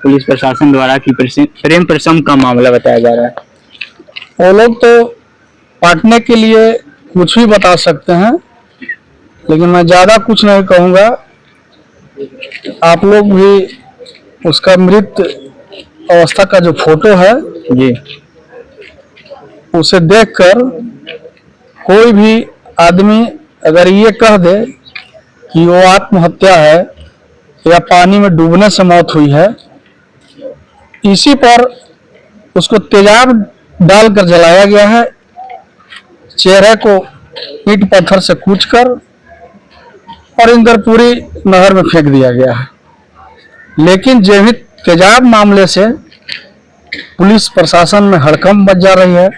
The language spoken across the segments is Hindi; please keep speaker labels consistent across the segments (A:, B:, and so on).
A: पुलिस प्रशासन द्वारा कि प्रेम प्रसंग का मामला बताया जा रहा है।
B: वो लोग तो पाटने के लिए कुछ भी बता सकते हैं, लेकिन मैं ज्यादा कुछ नहीं कहूँगा। आप लोग भी उसका मृत अवस्था का जो फोटो है
A: जी,
B: उसे देखकर कोई भी आदमी अगर ये कह दे कि वो आत्महत्या है या पानी में डूबने से मौत हुई है, इसी पर उसको तेजाब डालकर जलाया गया है, चेहरे को ईंट पत्थर से कूचकर और इंदरपुरी नहर में फेंक दिया गया है। लेकिन जो भी तेजाब मामले से पुलिस प्रशासन में हड़कंप मच जा रही है,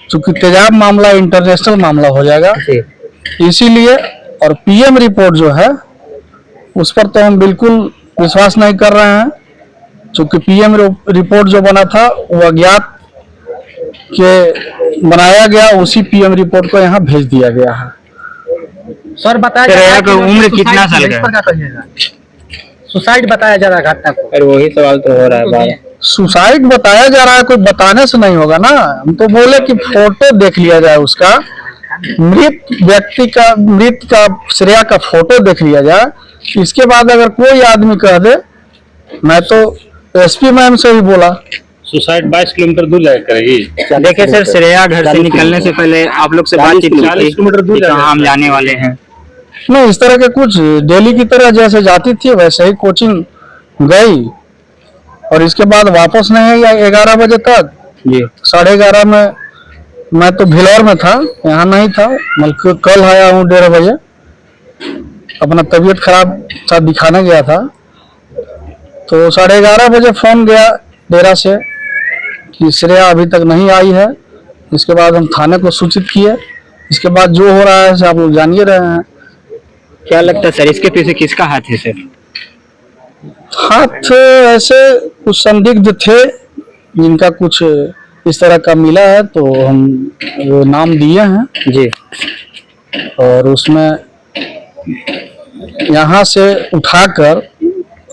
B: चूंकि तेजाब मामला इंटरनेशनल मामला हो जाएगा, इसीलिए और पीएम रिपोर्ट जो है उस पर तो हम बिल्कुल विश्वास नहीं कर रहे हैं, चूंकि पीएम रिपोर्ट जो बना था वो अज्ञात के बनाया गया, उसी पीएम रिपोर्ट को यहाँ भेज दिया गया है।
C: सर बताया जा रहा है कि
A: उम्र कितना साल का है?
C: सुसाइड बताया जा रहा है घटना को।
A: अरे वही सवाल तो हो रहा है बार।
B: सुसाइड बताया जा रहा है, कोई बताने से नहीं होगा ना। हम तो बोले कि फोटो देख लिया जाए, उसका मृत व्यक्ति का, मृत का श्रेया का फोटो देख लिया जाए। इसके बाद अगर कोई आदमी कह दे, मैं तो एसपी मैम से भी बोला
D: सुसाइड 22 किलोमीटर दूर जाकर करेगी।
A: देखिए सर, श्रेया घर से निकलने से पहले आप लोग से बातचीत हुई थी कि कहाँ हम जाने वाले हैं?
B: नहीं, इस तरह के कुछ डेली की तरह जैसे जाती थी वैसे ही कोचिंग गई और इसके बाद वापस नहीं आई 11 बजे तक।
A: जी,
B: 11:30 में मैं तो भिलौर में था, यहाँ नहीं था, बल्कि कल आया हूँ 1:30 बजे। अपना तबीयत खराब था, दिखाने गया था, तो 11:30 बजे फोन गया डेरा से कि श्रेया अभी तक नहीं आई है। इसके बाद हम थाने को सूचित किए। इसके बाद जो हो रहा है आप लोग जान ही रहे हैं।
A: क्या लगता है सर, इसके पीछे किसका हाथ है सर?
B: हाथ ऐसे कुछ संदिग्ध थे जिनका कुछ इस तरह का मिला है, तो हम वो नाम दिए हैं
A: जी,
B: और उसमें यहाँ से उठाकर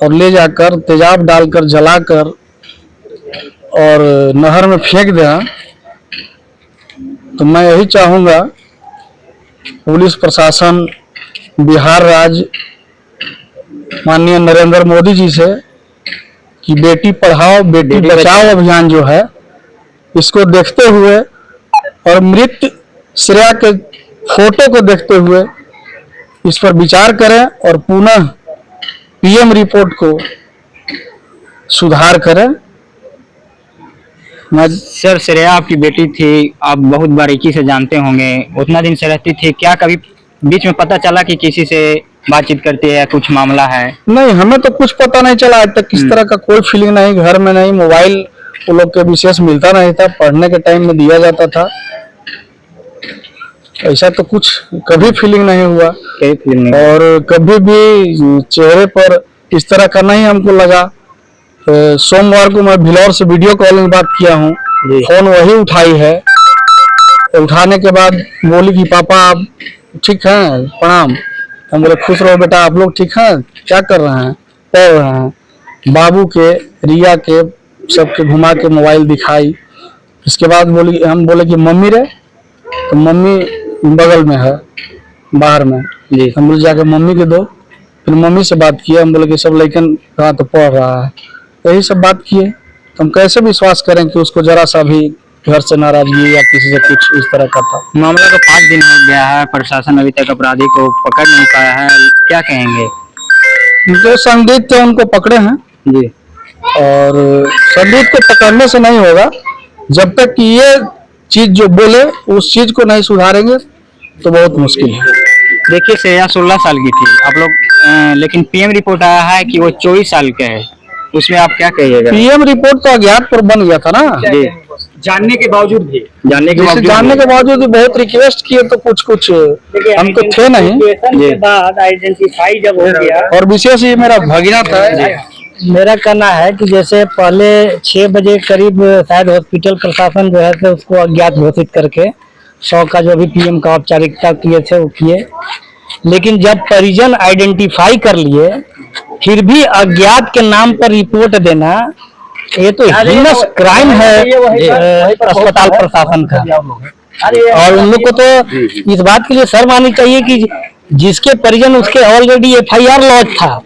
B: और ले जाकर तेजाब डालकर जलाकर और नहर में फेंक दें। तो मैं यही चाहूँगा पुलिस प्रशासन, बिहार राज्य, माननीय नरेंद्र मोदी जी से कि बेटी पढ़ाओ बेटी बचाओ अभियान जो है, इसको देखते हुए और मृत श्रेया के फोटो को देखते हुए इस पर विचार करें और पुनः पीएम रिपोर्ट को सुधार करें।
A: सर, श्रेया आपकी बेटी थी, आप बहुत बारीकी से जानते होंगे, उतना दिन से रहती थी, क्या कभी बीच में पता चला कि किसी से बातचीत करती है, कुछ मामला है?
B: नहीं, हमें तो कुछ पता नहीं चला आज तक, किस तरह का कोई फीलिंग नहीं, घर में नहीं, मोबाइल वो लोग के विशेष मिलता नहीं था, पढ़ने के टाइम में दिया जाता था। ऐसा तो कुछ कभी फीलिंग नहीं हुआ और कभी भी चेहरे पर इस तरह का नहीं हमको लगा। सोमवार को मैं भिलौर से वीडियो कॉलिंग बात किया हूँ, फोन वही उठाई है। उठाने के बाद बोली कि पापा आप ठीक हैं, प्रणाम। हम बोले खुश रहो बेटा, आप लोग ठीक हैं, क्या कर रहे हैं? पढ़ रहे हैं। बाबू के, रिया के, सबके घुमा के मोबाइल दिखाई। इसके बाद बोली, हम बोले कि मम्मी रे, तो मम्मी बगल में है बाहर में जी। हम बोले जाके मम्मी के दो। फिर मम्मी से बात किया, हम बोले कि सब लड़कन कहाँ तो पढ़ रहा है, यही सब बात किए। तो हम कैसे विश्वास करें कि उसको जरा सा भी घर से नाराजगी या किसी से कुछ इस तरह का था।
A: मामला को 5 दिन हो गया है, प्रशासन अभी तक अपराधी को पकड़ नहीं पाया है, क्या कहेंगे?
B: जो संदिग्ध थे उनको पकड़े हैं
A: जी,
B: और संदिग्ध को पकड़ने से नहीं होगा जब तक कि ये चीज जो बोले उस चीज को नहीं सुधारेंगे तो बहुत मुश्किल है।
A: देखिए श्रेया 16 साल की थी, आप लोग लेकिन पीएम रिपोर्ट आया है कि वो 24 साल के है, उसमें आप क्या कहिएगा?
B: पीएम रिपोर्ट तो अज्ञात पर बन गया था ना जी।
C: जानने के बावजूद भी
B: बहुत रिक्वेस्ट किए तो कुछ हम तो थे नहीं
C: के बाद आइडेंटिफाई जब हो गया।
B: और विशेष ये मेरा भगीना था।
C: मेरा कहना है कि जैसे पहले 6 बजे करीब शायद हॉस्पिटल प्रशासन जो है तो उसको अज्ञात घोषित करके 100 का जो भी पीएम का औपचारिकता किए थे वो किए, लेकिन जब परिजन आइडेंटिफाई कर लिए फिर भी अज्ञात के नाम पर रिपोर्ट देना, ये तो हीनस क्राइम है अस्पताल प्रशासन का। और उन लोग को तो इस बात के लिए शर्म आनी चाहिए कि जिसके परिजन उसके ऑलरेडी FIR लॉन्च था,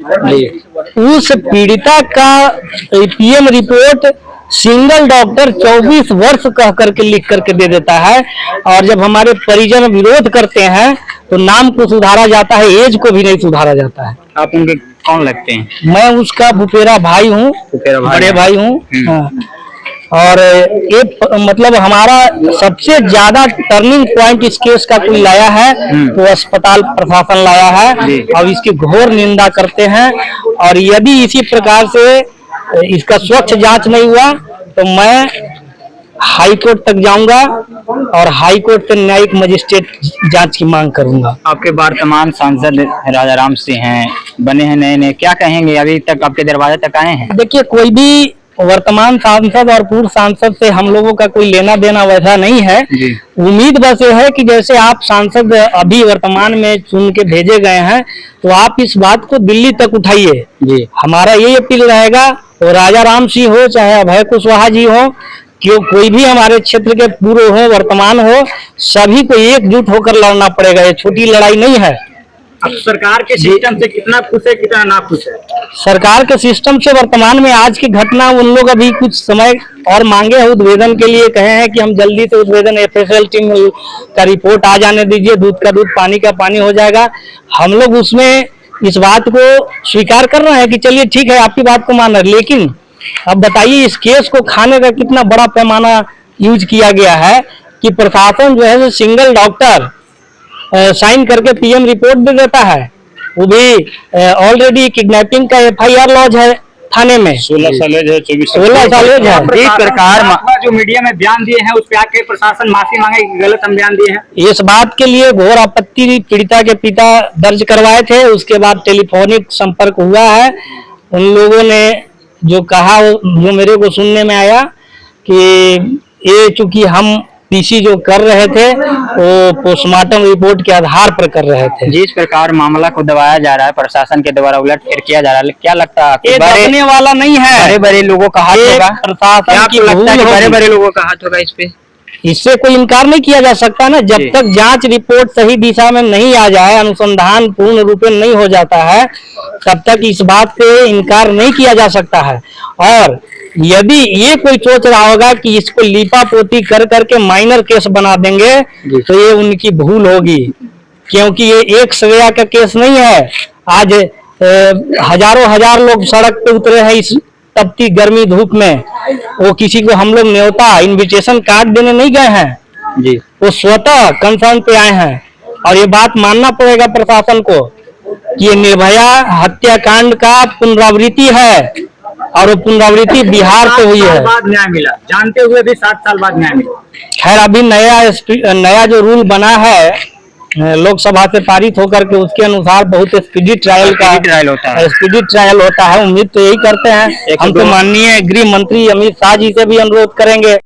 C: उस पीड़िता का PM रिपोर्ट सिंगल डॉक्टर 24 वर्ष कह करके लिख करके दे देता है, और जब हमारे परिजन विरोध करते हैं तो नाम को सुधारा जाता है, एज को भी नहीं सुधारा जाता है।
A: आप उनके कौन लगते हैं?
C: मैं उसका भुपेरा भाई हूँ, बड़े भाई हूँ। हाँ। और ये मतलब हमारा सबसे ज्यादा टर्निंग पॉइंट इस केस का कोई लाया है तो अस्पताल प्रशासन लाया है, और इसकी घोर निंदा करते हैं। और यदि इसी प्रकार से इसका स्वच्छ जांच नहीं हुआ तो मैं हाई कोर्ट तक जाऊंगा और हाई कोर्ट से न्यायिक मजिस्ट्रेट जांच की मांग करूंगा।
A: आपके वर्तमान सांसद राजाराम सिंह हैं, बने हैं नए नए, क्या कहेंगे? अभी तक आपके दरवाजे तक आए हैं?
C: देखिए, कोई भी वर्तमान सांसद और पूर्व सांसद से हम लोगों का कोई लेना देना वैसा नहीं है। उम्मीद बस ये है कि जैसे आप सांसद अभी वर्तमान में चुन के भेजे गए हैं तो आप इस बात को दिल्ली तक उठाइए। हमारा ये अपील रहेगा, वो राजाराम सिंह हो चाहे अभय कुशवाहा जी हो, क्यों कोई भी हमारे क्षेत्र के पूर्व हो वर्तमान हो, सभी को एकजुट होकर लड़ना पड़ेगा। ये छोटी लड़ाई नहीं है।
A: अब सरकार के सिस्टम से कितना खुश है, कितना ना खुश है?
C: सरकार के सिस्टम से वर्तमान में आज की घटना, उन लोग अभी कुछ समय और मांगे हैं उद्भेदन के लिए, कहे हैं कि हम जल्दी से उद्भेदन FSL टीम का रिपोर्ट आ जाने दीजिए, दूध का दूध पानी का पानी हो जाएगा। हम लोग उसमें इस बात को स्वीकार कर रहे हैं कि चलिए ठीक है, आपकी बात को मान रहे, लेकिन अब बताइए इस केस को खाने का कितना बड़ा पैमाना यूज किया गया है कि प्रशासन जो है सिंगल डॉक्टर साइन करके PM रिपोर्ट दे देता है। वो भी ऑलरेडी किडनैपिंग का FIR लॉन्च है थाने में,
D: 16 साल है,
C: 16 साल है।
A: एक प्रकार जो मीडिया में बयान दिए हैं उस पे आके प्रशासन माफी मांगे, गलत हम बयान दिए हैं।
C: इस बात के लिए घोर आपत्ति पीड़िता के पिता दर्ज करवाए थे, उसके बाद टेलीफोनिक संपर्क हुआ है। उन लोगों ने जो कहा, जो मेरे को सुनने में आया कि ये चूंकि हम PC जो कर रहे थे वो पोस्टमार्टम रिपोर्ट के आधार पर कर रहे थे।
A: जिस प्रकार मामला को दबाया जा रहा है, प्रशासन के द्वारा उलटफेर किया जा रहा है, क्या लगता है?
C: ये दबने वाला नहीं है,
A: बड़े बड़े लोगों का हाथ होगा,
C: प्रशासन की भूल होगी।
A: बड़े बड़े लोगों का हाथ होगा इस पे,
C: इससे कोई इनकार नहीं किया जा सकता ना। जब तक जांच रिपोर्ट सही दिशा में नहीं आ जाए, अनुसंधान पूर्ण रूप में नहीं हो जाता है, तब तक इस बात पे इनकार नहीं किया जा सकता है। और यदि ये कोई सोच रहा होगा कि इसको लीपापोती कर करके माइनर केस बना देंगे तो ये उनकी भूल होगी, क्योंकि ये एक सवेरा का केस नहीं है। आज हजारों हजार लोग सड़क पे उतरे हैं इस तपती गर्मी धूप में। वो किसी को हम लोग न्योता इनविटेशन कार्ड देने नहीं गए हैं जी, वो स्वतः कंसर्न पे आए हैं। और ये बात मानना पड़ेगा प्रशासन को कि ये निर्भया हत्याकांड का पुनरावृत्ति है, और वो पुनरावृत्ति बिहार से हुई है।
A: बाद न्याय मिला, जानते हुए भी 7 साल बाद न्याय मिला।
C: खैर, अभी नया जो रूल बना है लोकसभा से पारित होकर के, उसके अनुसार बहुत स्पीडी ट्रायल होता है। उम्मीद तो यही करते हैं हम, तो माननीय गृह मंत्री अमित शाह जी से भी अनुरोध करेंगे